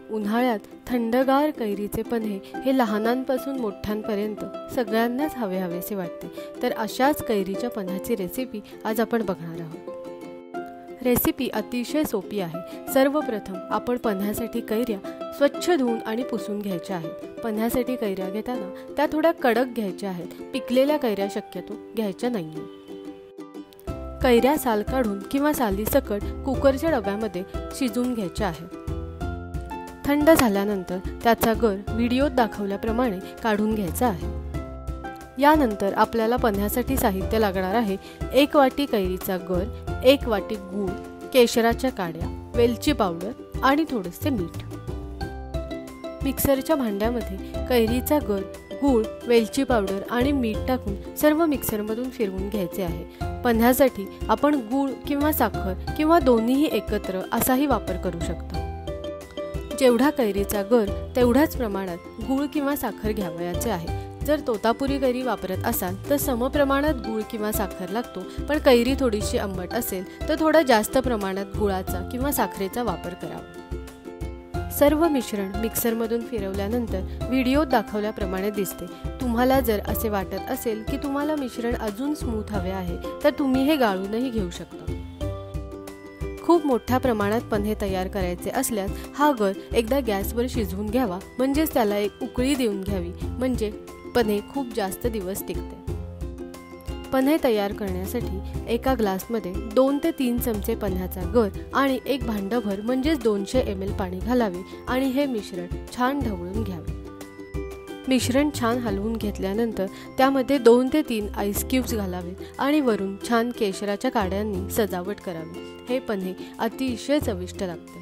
उन्हाळ्यात थंडगार कैरीचे पन्हे हे लहानांपासून मोठ्यांपर्यंत सगळ्यांनाच हवेसे वाटते। तर अशाच कैरीच्या पन्हाची रेसिपी आज आपण बघणार आहोत। रेसिपी अतिशय सोपी आहे। सर्वप्रथम आपण पन्ह्यासाठी कैऱ्या स्वच्छ धुवून आणि पुसून घ्यायच्या आहेत। पन्ह्यासाठी कैऱ्या घेताना त्या थोड्या कडक घ्यायच्या आहेत। पिकलेल्या कैऱ्या शक्यतो घ्यायच्या नाहीये। कैऱ्या साल काढून किंवा सालीसकट कुकरच्या डब्यामध्ये शिजवून घ्यायच्या आहेत। थंड झाल्यानंतर त्याचा गर व्हिडिओत दाखवल्याप्रमाणे काढून घ्यायचा आहे। यानंतर आपल्याला पन्ह्यासाठी साहित्य लागणार आहे। 1 वाटी कैरीचा गर, 1 वाटी गूळ, केशराच्या काड्या, वेलची पावडर आणि थोडेसे मीठ। मिक्सरच्या भांड्यामध्ये कैरीचा गर, गूळ, वेलची पावडर आणि मीठ टाकून सर्व मिक्सरमधून फिरवून घ्यायचे आहे। पन्ह्यासाठी आपण गूळ किंवा साखर किंवा दोन्हीही एकत्र असाही वापर करू शकतो। जेवढा कैरीचा गर तेवढ्याच प्रमाणात गूळ किंवा साखर घ्यावयाचे आहे। जर तोतापुरी कैरी वापरत असाल तर समप्रमाणात गूळ किंवा साखर लागतो, पण कैरी थोडीशी आंबट असेल तर थोडा जास्त प्रमाणात गुळाचा किंवा साखरेचा वापर करावा। सर्व मिश्रण मिक्सरमधून फिरवल्यानंतर व्हिडिओत दाखवल्याप्रमाणे दिसते। तुम्हाला जर असे वाटत असेल की तुम्हाला मिश्रण अजून स्मूथ हवे आहे तर तुम्ही हे गाळूनही घेऊ शकता। खूप मोठ्या प्रमाणात पन्हे तयार करायचे असल्यास हा गर एकदा गॅसवर शिजवून घ्यावा, म्हणजेच त्याला एक उकळी देऊन घ्यावी, म्हणजे पन्हे खूप जास्त दिवस टिकते। पन्हे तयार करण्यासाठी एका ग्लासमध्ये 2 ते 3 चमचे पन्ह्याचा गर आणि एक भांडभर म्हणजेच 200 ml पाणी घालावे आणि हे मिश्रण छान ढवळून घ्यावे। मिश्रण छान हलवून घेतल्यानंतर त्यामध्ये 2 ते 3 आईस क्यूब्स घालावेत आणि वरून छान केशराच्या काड्यांनी सजावट करावी। हे पन्हे अतिशय चविष्ट लागते।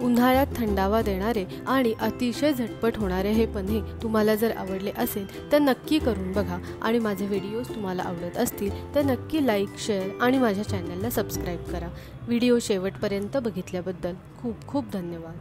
उन्हाळ्यात थंडावा देणारे आणि अतिशय झटपट होणारे हे पन्हे तुम्हाला जर आवडले असेल तर नक्की करून बघा आणि माझे व्हिडिओज तुम्हाला आवडत असतील तर नक्की लाईक, शेअर आणि माझ्या चॅनलला सबस्क्राईब करा। व्हिडिओ शेवटपर्यंत बघितल्याबद्दल खूप खूप धन्यवाद।